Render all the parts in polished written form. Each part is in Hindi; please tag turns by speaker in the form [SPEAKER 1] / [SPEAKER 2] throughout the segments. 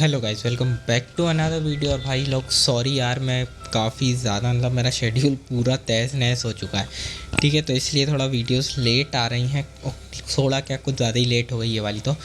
[SPEAKER 1] Hello guys, welcome back to another video. और भाई लोग सॉरी यार, मैं काफ़ी ज़्यादा मेरा शेड्यूल पूरा तहस नहस हो चुका है। ठीक है, तो इसलिए थोड़ा वीडियोस लेट आ रही हैं। थोड़ा क्या, कुछ ज़्यादा ही लेट हो गई ये वाली तो।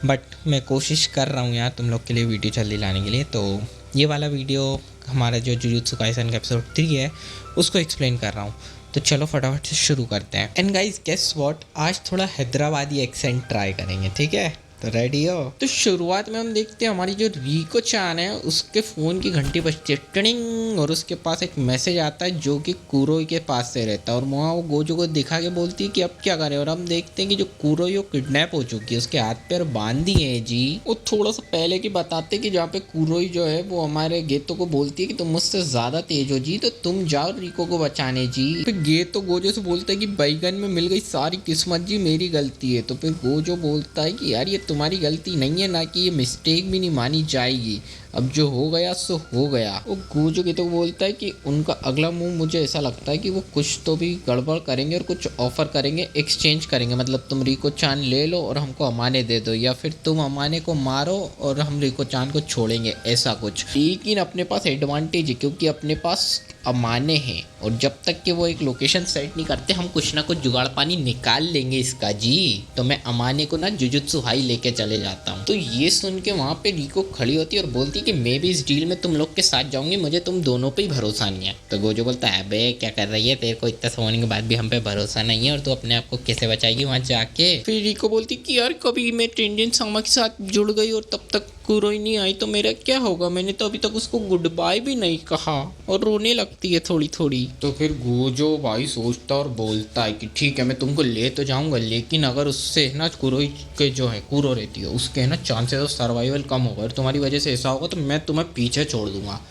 [SPEAKER 1] बट मैं कोशिश कर रहा हूँ यार तुम लोग के लिए वीडियो जल्दी लाने के लिए। तो ये वाला वीडियो हमारा जो जुजुत्सु काइसन का एपिसोड 3 है उसको एक्सप्लेन कर रहा हूँ। तो चलो फटाफट से शुरू करते हैं। एंड गाइस गेस व्हाट, आज थोड़ा हैदराबादी एक्सेंट ट्राई करेंगे, ठीक है? तो रेडी हो? तो शुरुआत में हम देखते हैं हमारी जो रीको चान है उसके फ़ोन की घंटी बजती है टिंग, और उसके पास एक मैसेज आता है जो कि कुरोई के पास से रहता है। और वहाँ वो गोजो को दिखा के बोलती है कि अब क्या करें। और हम देखते हैं कि जो कुरोई वो किडनैप हो चुकी है, उसके हाथ पैर बांध दिए हैं जी। वो थोड़ा सा पहले की बताते कि जहाँ पे कुरोई जो है वो हमारे गेतो को बोलती है कि तुम मुझसे ज़्यादा तेज हो जी, तो तुम जाओ रिको को बचाने जी। फिर गेतो गोजो से बोलता है कि बैगन में मिल गई सारी किस्मत जी, मेरी गलती है। तो फिर गोजो बोलता है कि यार ये तुम्हारी गलती नहीं है, ना कि ये मिस्टेक भी नहीं मानी जाएगी। अब जो हो गया सो हो गया। वो गोजो की तो बोलता है कि उनका अगला मूव मुझे ऐसा लगता है कि वो कुछ तो भी गड़बड़ करेंगे और कुछ ऑफर करेंगे, एक्सचेंज करेंगे। मतलब तुम रिको चान ले लो और हमको अमाने दे दो, या फिर तुम अमाने को मारो और हम रिको चान को छोड़ेंगे, ऐसा कुछ। लेकिन अपने पास एडवांटेज है क्योंकि अपने पास अमाने हैं, और जब तक कि वो एक लोकेशन सेट नहीं करते हम कुछ ना कुछ जुगाड़ पानी निकाल लेंगे इसका जी। तो मैं अमाने को ना जुजुत्सु हाई लेके चले जाता हूँ। तो ये सुन के वहाँ पे रिको खड़ी होती है और बोलती है कि मैं भी इस डील में तुम लोग के साथ जाऊंगी, मुझे तुम दोनों पे ही भरोसा नहीं है। तो गोजो बोलता है बे क्या कर रही है, तेरे को इतना सोने के बाद भी हम पे भरोसा नहीं है और तू अपने आप को कैसे बचाएगी वहाँ जाके। फिर रिको बोलती कि यार कभी मैं टेंजन सामा के साथ जुड़ गई और तब तक कुरोई नहीं आई तो मेरा क्या होगा, मैंने तो अभी तक उसको गुड बाय भी नहीं कहा। और रोने लगती है थोड़ी थोड़ी। तो फिर गोजो भाई सोचता और बोलता है कि ठीक है मैं तुमको ले तो जाऊंगा, लेकिन अगर उससे ना कुरोई के जो है कुरो रहती है उसके ना चांसेस ऑफ सर्वाइवल कम होगा और तुम्हारी वजह से ऐसा होगा तो मैं तुम्हें पीछे छोड़ दूंगा।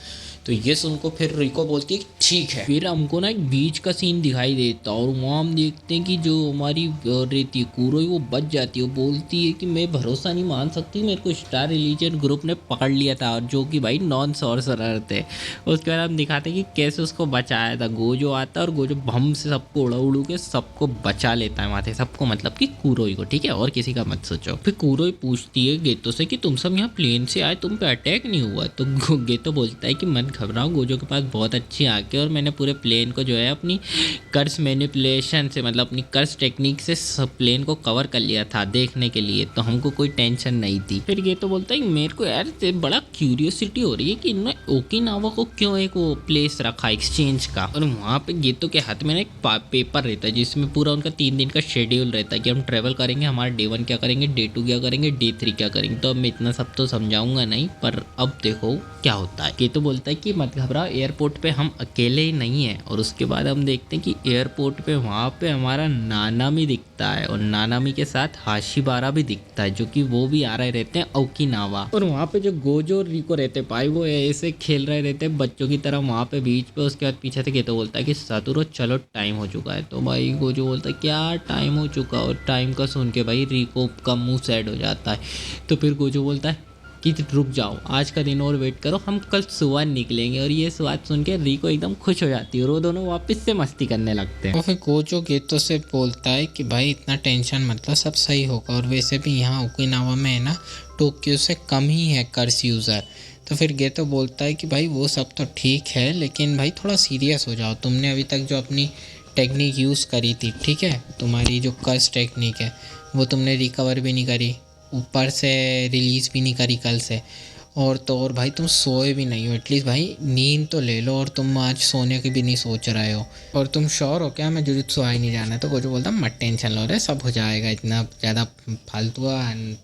[SPEAKER 1] तो ये सुनको फिर रिको बोलती है ठीक है। फिर हमको ना एक बीच का सीन दिखाई देता और वहाँ हम देखते हैं कि जो हमारी रहती है कुरोई वो बच जाती है। वो बोलती है कि मैं भरोसा नहीं मान सकती, मेरे को स्टार रिलीजन ग्रुप ने पकड़ लिया था, और जो कि भाई नॉन सॉर्सरर थे। उसके बाद हम दिखाते हैं कि कैसे उसको बचाया था। गोजो आता है और गोजो बम से सबको उड़ा उड़ू के सबको बचा लेता है वहाँ से, सबको मतलब कि कुरोई को, ठीक है, और किसी का मत सोचो। फिर कुरोई पूछती है गेतो से कि तुम सब यहाँ प्लेन से आए, तुम पे अटैक नहीं हुआ? तो गेतो बोलता है कि मत घबराओ, गोजो के पास बहुत अच्छी आंखें और मैंने पूरे प्लेन को जो है अपनी कर्स मैनिपुलेशन से, मतलब अपनी कर्स टेक्निक से सब प्लेन को कवर कर लिया था देखने के लिए, तो हमको कोई टेंशन नहीं थी। फिर ये तो बोलता है कि मेरे को यार बड़ा क्यूरियोसिटी हो रही है कि इन्होंने ओकिनावा को क्यों एक वो प्लेस रखा एक्सचेंज का। और वहाँ पे गेतो के हाथ में ना एक पेपर रहता है जिसमें पूरा उनका 3 दिन का शेड्यूल रहता है कि हम ट्रेवल करेंगे, हमारा डे 1 क्या करेंगे, डे 2 क्या करेंगे, डे 3 क्या करेंगे। तो अब मैं इतना सब तो समझाऊंगा नहीं, पर अब देखो क्या होता है। गेतो बोलता है कि मत घबराओ, एयरपोर्ट पे हम अकेले ही नहीं हैं। और उसके बाद हम देखते हैं कि एयरपोर्ट पे वहाँ पे हमारा नानामी दिखता है, और नानामी के साथ हाशिबारा भी दिखता है, जो कि वो भी आ रहे रहते हैं ओकिनावा। और वहाँ पे जो गोजो और रिको रहते हैं भाई वो ऐसे खेल रहे रहते हैं बच्चों की तरह वहाँ पे बीच पे। उसके बाद पीछे से गेतो बोलता है कि सातुरो चलो टाइम हो चुका है। तो भाई गोजो बोलता है क्या टाइम हो चुका, और टाइम का सुन के भाई रिको का मुँह सैड हो जाता है। तो फिर गोजो बोलता है कि रुक जाओ, आज का दिन और वेट करो, हम कल सुबह निकलेंगे। और ये बात सुन के रिको एकदम खुश हो जाती है और वो दोनों वापस से मस्ती करने लगते हैं। और फिर गोजो गेतो से बोलता है कि भाई इतना टेंशन मतलब सब सही होगा, और वैसे भी यहाँ ओकिनावा में है ना टोक्यो से कम ही है कर्स यूज़र। तो फिर गेतो बोलता है कि भाई वो सब तो ठीक है, लेकिन भाई थोड़ा सीरियस हो जाओ। तुमने अभी तक जो अपनी टेक्निक यूज़ करी थी, ठीक है, तुम्हारी जो कर्स टेक्निक है वो तुमने रिकवर भी नहीं करी, ऊपर से रिलीज़ भी नहीं करी कल से। और तो और भाई तुम सोए भी नहीं हो, एटलीस्ट भाई नींद तो ले लो, और तुम आज सोने की भी नहीं सोच रहे हो। और तुम श्योर हो क्या मैं जुजुत्सु हाई नहीं जाना है? तो गोजो बोलता मत टेंशन लो रे, सब हो जाएगा, इतना ज़्यादा फालतू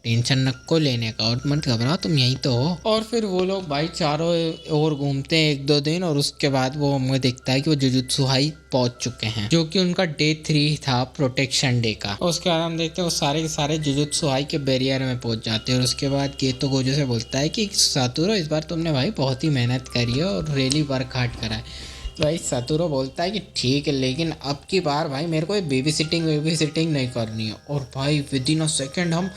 [SPEAKER 1] टेंशन नको लेने का, और मत घबराओ तुम यहीं तो हो। और फिर वो लोग भाई चारों और घूमते हैं 1-2 दिन, और उसके बाद वो हमें दिखता है कि वो जुजुत्सु हाई पहुंच चुके हैं, जो कि उनका डे 3 था प्रोटेक्शन डे का। और उसके बाद हम देखते हैं वो सारे के सारे जुजुत्सु हाई के बैरियर में पहुंच जाते हैं। और उसके बाद गेतो गोजो से बोलता है कि सातुरो इस बार तुमने भाई बहुत ही मेहनत करी है और रियली वर्क हार्ड करा है। तो भाई सातुरो बोलता है कि ठीक है, लेकिन अब की बार भाई मेरे को बेबी सिटिंग नहीं करनी है। और भाई विद इन अ सेकेंड हम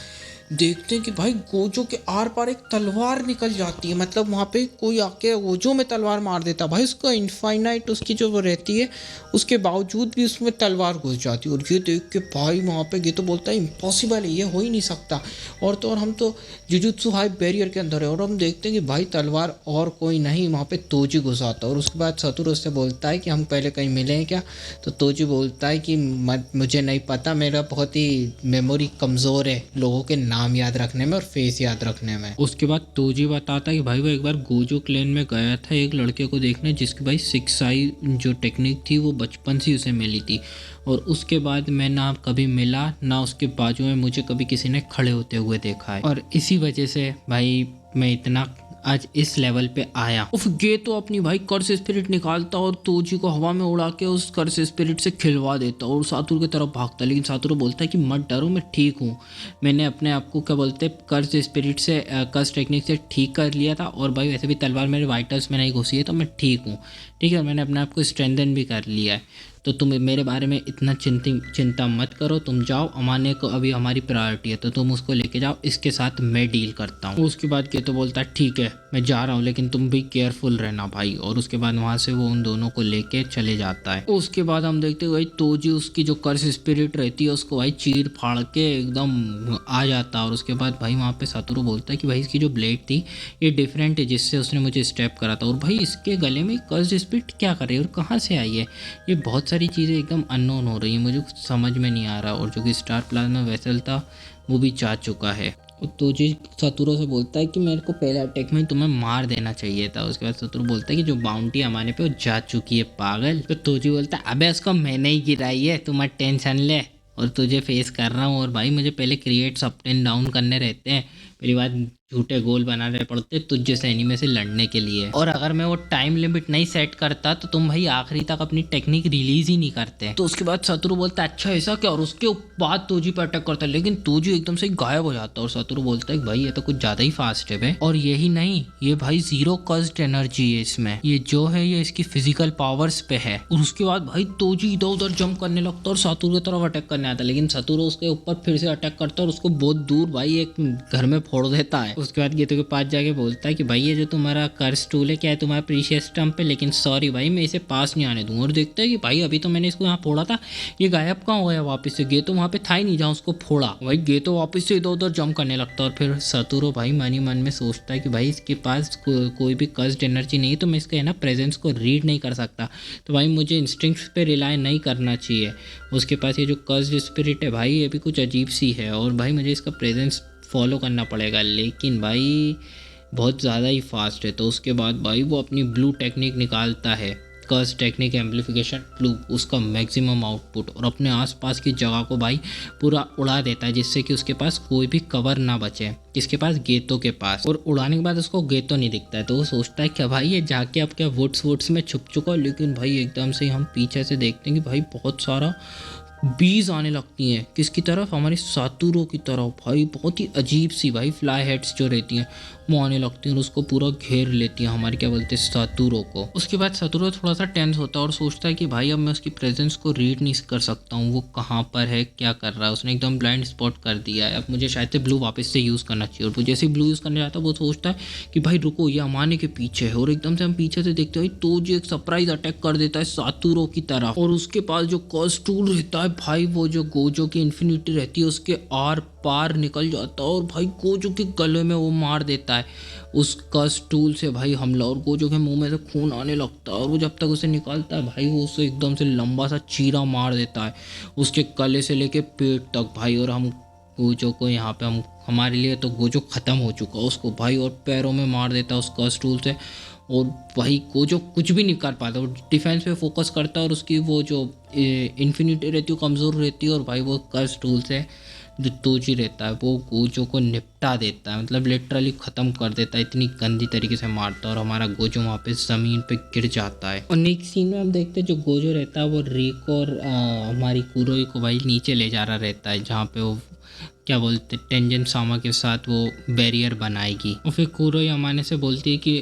[SPEAKER 1] देखते हैं कि भाई गोजो के आर पार एक तलवार निकल जाती है, मतलब वहाँ पे कोई आके गोजो में तलवार मार देता है भाई। उसका इनफाइनाइट उसकी जो वो रहती है, उसके बावजूद भी उसमें तलवार घुस जाती है। और ये देख के भाई वहाँ पे ये तो बोलता है इम्पॉसिबल है, ये हो ही नहीं सकता। और तो और हम तो जुजुत्सु हाई बैरियर के अंदर है, और हम देखते हैं कि भाई तलवार और कोई नहीं, वहाँ पे तोजी घुस आता है। और उसके बाद सतुर उससे बोलता है कि हम पहले कहीं मिले हैं क्या? तो तोजी बोलता है कि मुझे नहीं पता, मेरा बहुत ही मेमोरी कमज़ोर है लोगों के नाम याद रखने में और फेस याद रखने में। उसके बाद तोजी बताता है कि भाई वो एक बार गोजो क्लेन में गया था एक लड़के को देखने, जिसकी भाई सिक्स आई जो टेक्निक थी वो बचपन से उसे मिली थी। और उसके बाद मैं ना कभी मिला, ना उसके बाजू में मुझे कभी किसी ने खड़े होते हुए देखा है। और इसी वजह से भाई मैं इतना आज इस लेवल पे आया। उफ, ये तो अपनी भाई कर्स स्पिरिट निकालता और तोजी को हवा में उड़ा के उस कर्स स्पिरिट से खिलवा देता और सातुर की तरफ भागता। लेकिन सातुर बोलता है कि मत डरो, मैं ठीक हूँ, मैंने अपने आप को क्या बोलते हैं कर्स स्पिरिट से कर्स टेक्निक से ठीक कर लिया था। और भाई वैसे भी तलवार मेरे वाइटल्स में नहीं घुसी है, तो मैं ठीक हूँ। ठीक है, मैंने अपने आप को स्ट्रेंथन भी कर लिया है। तो तुम मेरे बारे में इतना चिंता मत करो, तुम जाओ, अमाने को अभी हमारी प्रायोरिटी है, तो तुम उसको लेके जाओ, इसके साथ मैं डील करता हूँ। उसके बाद ये तो बोलता है ठीक है मैं जा रहा हूँ, लेकिन तुम भी केयरफुल रहना भाई। और उसके बाद वहाँ से वो उन दोनों को लेके चले जाता है। उसके बाद हम देखते हैं भाई तोजी उसकी जो कर्स स्पिरिट रहती है उसको भाई चीर फाड़ के एकदम आ जाता है। और उसके बाद भाई वहाँ पे सतुरु बोलता है कि भाई इसकी जो ब्लेड थी ये डिफरेंट है जिससे उसने मुझे स्टेप करा था। और भाई इसके गले में कर्स स्पिरिट क्या कर रही है और कहाँ से आई है, ये बहुत सारी चीज़ें एकदम अननोन हो रही हैं, मुझे कुछ समझ में नहीं आ रहा। और जो कि स्टार प्लाज्मा वेसल था वो भी जा चुका है। तो जी सतुरो से बोलता है कि मेरे को पहले अटैक में तुम्हें मार देना चाहिए था। उसके बाद सतुरो बोलता है कि जो बाउंटी हमारे पे वो जा चुकी है पागल। तो तोजी बोलता है अबे उसको मैंने ही गिराई है, तुम मत टेंशन ले, और तुझे फेस कर रहा हूँ। और भाई मुझे पहले क्रिएट्स अप एंड डाउन करने रहते हैं, पहली बात झूठे गोल बनाने पड़ते तुझ जैसे एनिमे से लड़ने के लिए। और अगर मैं वो टाइम लिमिट नहीं सेट करता तो तुम भाई आखिरी तक अपनी टेक्निक रिलीज ही नहीं करते। तो उसके बाद सतुरु बोलता है अच्छा ऐसा क्या, और उसके बाद तोजी पर अटैक करता है, लेकिन तोजी एकदम से गायब हो जाता है। और सतुरु बोलता है भाई ये तो कुछ ज्यादा ही फास्ट है। और यही नहीं, ये भाई जीरो कस्ट एनर्जी है इसमें, ये जो है ये इसकी फिजिकल पावर्स पे है। और उसके बाद भाई तोजी इधर उधर जंप करने लगता है और सतुरु की तरफ अटैक करने आता है, लेकिन सतुरु उसके ऊपर फिर से अटैक करता है और उसको बहुत दूर भाई एक घर में फोड़ देता है। उसके बाद गेतो के पास जाके बोलता है कि भाई ये जो तुम्हारा कर्स टूल है क्या है तुम्हारा प्रीशियस स्टम्प पे, लेकिन सॉरी भाई मैं इसे पास नहीं आने दूंगा। और देखता है कि भाई अभी तो मैंने इसको यहाँ फोड़ा था, ये गायब कहाँ हो गया वापस से, गेतो वहाँ पे था ही नहीं जहाँ उसको फोड़ा। भाई गेतो वापस से इधर उधर जंप करने लगता है। और फिर सतुरो भाई मन ही मन में सोचता है कि भाई इसके पास कोई भी कर्स्ड एनर्जी नहीं है, तो मैं इसके है ना प्रेजेंस को रीड नहीं कर सकता, तो भाई मुझे इंस्टिंक्ट्स पे रिलाई नहीं करना चाहिए। उसके पास ये जो कर्स्ड स्पिरिट है भाई ये भी कुछ अजीब सी है, और भाई मुझे इसका प्रेजेंस फॉलो करना पड़ेगा, लेकिन भाई बहुत ज़्यादा ही फास्ट है। तो उसके बाद भाई वो अपनी ब्लू टेक्निक निकालता है, कर्स टेक्निक एम्पलीफिकेशन ब्लू, उसका मैक्सिमम आउटपुट, और अपने आसपास की जगह को भाई पूरा उड़ा देता है, जिससे कि उसके पास कोई भी कवर ना बचे, इसके पास गेतो के पास। और उड़ाने के बाद उसको गेतो नहीं दिखता है, तो वो सोचता है कि भाई ये जाके अब क्या वुड्स में छुप चुका है। लेकिन भाई एकदम से हम पीछे से देखते हैं कि भाई बहुत सारा बीज आने लगती हैं, किसकी तरफ, हमारे सातुरो की तरफ। भाई बहुत ही अजीब सी भाई फ्लाई हेड्स जो रहती हैं वो आने लगती हैं और उसको पूरा घेर लेती हैं, हमारे क्या बोलते हैं सातुरो को। उसके बाद सातुरो थोड़ा सा टेंस होता है और सोचता है कि भाई अब मैं उसकी प्रेजेंस को रीड नहीं कर सकता हूँ, वो कहाँ पर है क्या कर रहा है, उसने एकदम ब्लाइंड स्पॉट कर दिया है, अब मुझे शायद से ब्लू वापस से यूज़ करना चाहिए। और वो जैसे ही ब्लू यूज़ करने जाता है वो सोचता है कि भाई रुको ये अमाने के पीछे है, और एकदम से हम पीछे से देखते हैं तो जो एक सरप्राइज अटैक कर देता है सातुरो की तरफ। और उसके पास जो कर्स टूल रहता है भाई, वो जो गोजो की इन्फिनिटी रहती है उसके आर पार निकल जाता है और भाई गोजो के गले में वो मार देता है उस कर्स टूल से भाई हमला। और गोजो के मुंह में से खून आने लगता है और वो जब तक उसे निकालता है भाई वो उसे एकदम से लंबा सा चीरा मार देता है उसके गले से लेके पेट तक भाई। और हम गोजो को यहाँ पे हमारे लिए तो गोजो ख़त्म हो चुका उसको भाई, और पैरों में मार देता है उस कर्स टूल से। और भाई गोजो कुछ भी नहीं कर पाता, वो डिफेंस पे फोकस करता है और उसकी वो जो इन्फिनिटी रहती है वो कमज़ोर रहती है, और भाई वो कर्स टूल से जो तोजी रहता है वो गोजो को निपटा देता है, मतलब लिटरली ख़त्म कर देता है, इतनी गंदी तरीके से मारता है। और हमारा गोजो वहाँ पे ज़मीन पे गिर जाता है। और नेक्स्ट सीन में हम देखते हैं जो गोजो रहता है वो रिको और हमारी कुरोई को भाई नीचे ले जा रहा रहता है, जहाँ पे वो क्या बोलते टेंजन सामा के साथ वो बैरियर बनाएगी। और फिर कुरोई अमाने से बोलती है कि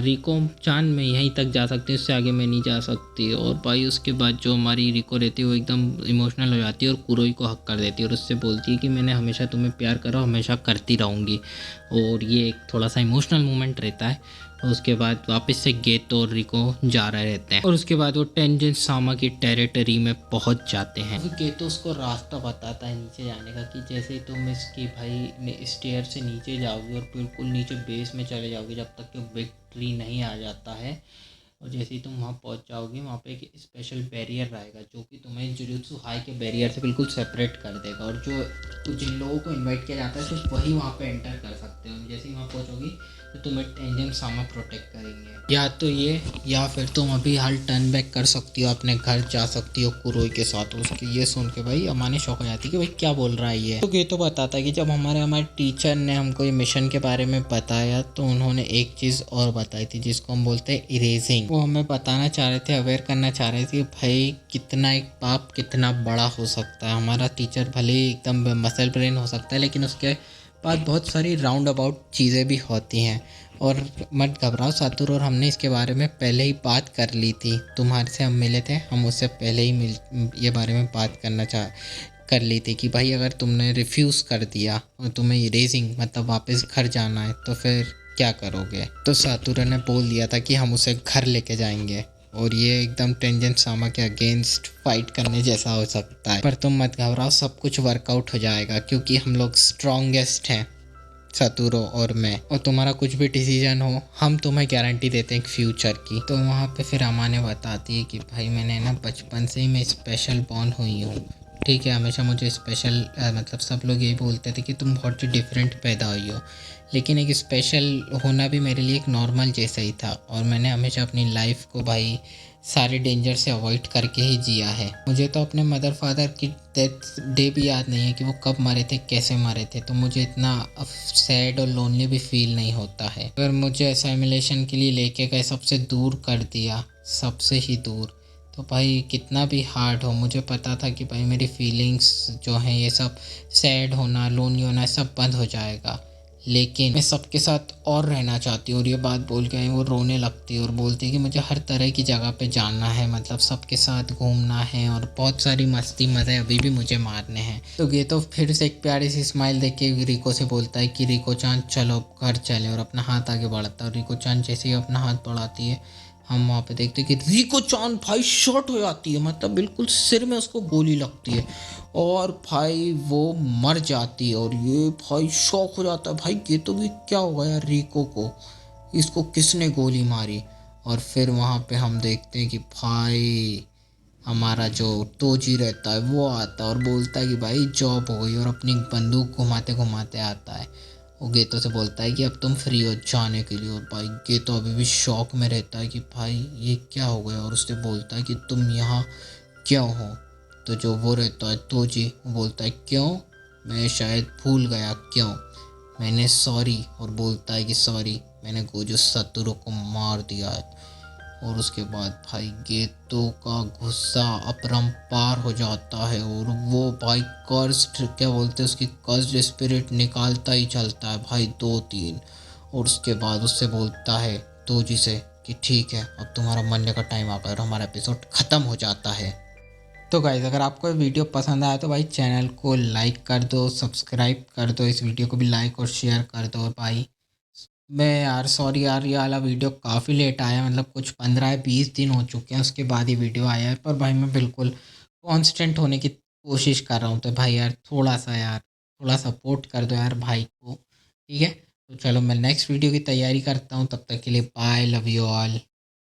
[SPEAKER 1] रिको चान मैं यहीं तक जा सकती हूँ, उससे आगे मैं नहीं जा सकती। और भाई उसके बाद जो हमारी रिको रहती है वो एकदम इमोशनल हो जाती है और कुरोई को हक कर देती है और उससे बोलती है कि मैंने हमेशा तुम्हें प्यार करा, हमेशा करती रहूँगी। और ये एक थोड़ा सा इमोशनल मोमेंट रहता है। और उसके बाद वापस से गेतो और रिको जा रहे रहते हैं और उसके बाद वो टेंजन सामा की टेरिटरी में पहुंच जाते हैं। फिर गेतो उसको रास्ता बताता है नीचे जाने का कि जैसे ही तुम इसकी भाई स्टेयर से नीचे जाओगे और बिल्कुल नीचे बेस में चले जाओगे जब तक कि बिग ट्री नहीं आ जाता है, और जैसे ही तुम वहाँ पहुँच जाओगे वहाँ पे एक स्पेशल बैरियर रहेगा जो कि तुम्हें जुजुत्सु हाई के बैरियर से बिल्कुल सेपरेट कर देगा। और जो जिन लोगों को इनवाइट किया जाता है सिर्फ वही वहाँ पे एंटर कर सकते हो। जैसे ही वहाँ पहुँचोगी तो तुम्हें टेंजन सामा प्रोटेक्ट करेंगे। या तो ये या फिर तुम अभी हाल टर्न बैक कर सकती हो, अपने घर जा सकती हो कुरोई के साथ। उसकी ये सुन के भाई अमाने शौक हो जाती है कि भाई क्या बोल रहा है ये। तो ये तो बताता है कि जब हमारे टीचर ने हमको ये मिशन के बारे में बताया तो उन्होंने एक चीज़ और बताई थी जिसको हम बोलते हैं इरेजिंग। वो हमें बताना चाह रहे थे, अवेयर करना चाह रहे थे कि भाई कितना एक पाप कितना बड़ा हो सकता है। हमारा टीचर भले ही एकदम मसल ब्रेन हो सकता है लेकिन उसके पास बहुत सारी राउंड अबाउट चीज़ें भी होती हैं। और मत घबराओ सातुर, और हमने इसके बारे में पहले ही बात कर ली थी। तुम्हारे से हम मिले थे, हम उससे पहले ही ये बारे में बात कर ली थी कि भाई अगर तुमने रिफ्यूज़ कर दिया और तुम्हें इरेजिंग मतलब वापस घर जाना है तो फिर क्या करोगे। तो सातुर ने बोल दिया था कि हम उसे घर लेके जाएंगे और ये एकदम टेंजन सामा के अगेंस्ट फाइट करने जैसा हो सकता है। पर तुम मत घबराओ, सब कुछ वर्कआउट हो जाएगा क्योंकि हम लोग स्ट्रॉन्गेस्ट हैं, सतुरो और मैं। और तुम्हारा कुछ भी डिसीजन हो हम तुम्हें गारंटी देते हैं एक फ्यूचर की। तो वहाँ पे फिर अमाने बताती है कि भाई मैंने ना बचपन से ही मैं स्पेशल बॉर्न हुई हूँ, ठीक है। हमेशा मुझे स्पेशल मतलब सब लोग यही बोलते थे कि तुम बहुत डिफरेंट पैदा हुई हो, लेकिन एक स्पेशल होना भी मेरे लिए एक नॉर्मल जैसा ही था। और मैंने हमेशा अपनी लाइफ को भाई सारे डेंजर से अवॉइड करके ही जिया है। मुझे तो अपने मदर फादर की डेथ डे भी याद नहीं है कि वो कब मरे थे, कैसे मरे थे। तो मुझे इतना सैड और लोनली भी फील नहीं होता है। अगर मुझे असाइमुलेशन के लिए लेके गए, सबसे दूर कर दिया, सबसे ही दूर, तो भाई कितना भी हार्ड हो, मुझे पता था कि भाई मेरी फीलिंग्स जो हैं ये सब सैड होना, लोनली होना सब बंद हो जाएगा। लेकिन मैं सबके साथ और रहना चाहती हूँ। और ये बात बोल के वो रोने लगती है और बोलती है कि मुझे हर तरह की जगह पे जाना है, मतलब सबके साथ घूमना है और बहुत सारी मस्ती मज़े अभी भी मुझे मारने हैं। तो ये तो फिर से एक प्यारी सी स्माइल देख के रिको से बोलता है कि रिको चांद चलो घर चले, और अपना हाथ आगे बढ़ाता है। और रिको चांद जैसे ही अपना हाथ बढ़ाती है हम वहाँ पे देखते हैं कि रिको चांद भाई शॉट हो जाती है, मतलब बिल्कुल सिर में उसको गोली लगती है और भाई वो मर जाती है। और ये भाई शॉक हो जाता है, भाई ये तो भी क्या हुआ यार रिको को, इसको किसने गोली मारी। और फिर वहाँ पे हम देखते हैं कि भाई हमारा जो तोजी रहता है वो आता है और बोलता है कि भाई जॉब हो गई, और अपनी बंदूक घुमाते घुमाते आता है। वो गेतो से बोलता है कि अब तुम फ्री हो जाने के लिए। और भाई गेतो अभी भी शॉक में रहता है कि भाई ये क्या हो गया, और उससे बोलता है कि तुम यहाँ क्यों हो। तो जो वो रहता है तोजी, वो बोलता है क्यों, मैं शायद भूल गया क्यों, मैंने सॉरी। और बोलता है कि सॉरी, मैंने गोजो सतुरो को मार दिया है। और उसके बाद भाई गेतो का गुस्सा अपरंपार हो जाता है और वो भाई कर्स्ड क्या बोलते हैं उसकी कर्स्ड स्पिरिट निकालता ही चलता है भाई 2-3। और उसके बाद उससे बोलता है तोजी से कि ठीक है अब तुम्हारा मरने का टाइम आ गया, और हमारा एपिसोड ख़त्म हो जाता है। तो गाइज़ अगर आपको ये वीडियो पसंद आया तो भाई चैनल को लाइक कर दो, सब्सक्राइब कर दो, इस वीडियो को भी लाइक और शेयर कर दो। और भाई मैं यार सॉरी यार, ये वाला वीडियो काफ़ी लेट आया, मतलब कुछ 15-20 दिन हो चुके हैं उसके बाद ये वीडियो आया है। पर भाई मैं बिल्कुल कांस्टेंट होने की कोशिश कर रहा हूँ, तो भाई यार थोड़ा सा यार थोड़ा सपोर्ट कर दो यार भाई को, ठीक है। तो चलो मैं नेक्स्ट वीडियो की तैयारी करता हूँ, तब तक के लिए बाय, लव यू ऑल।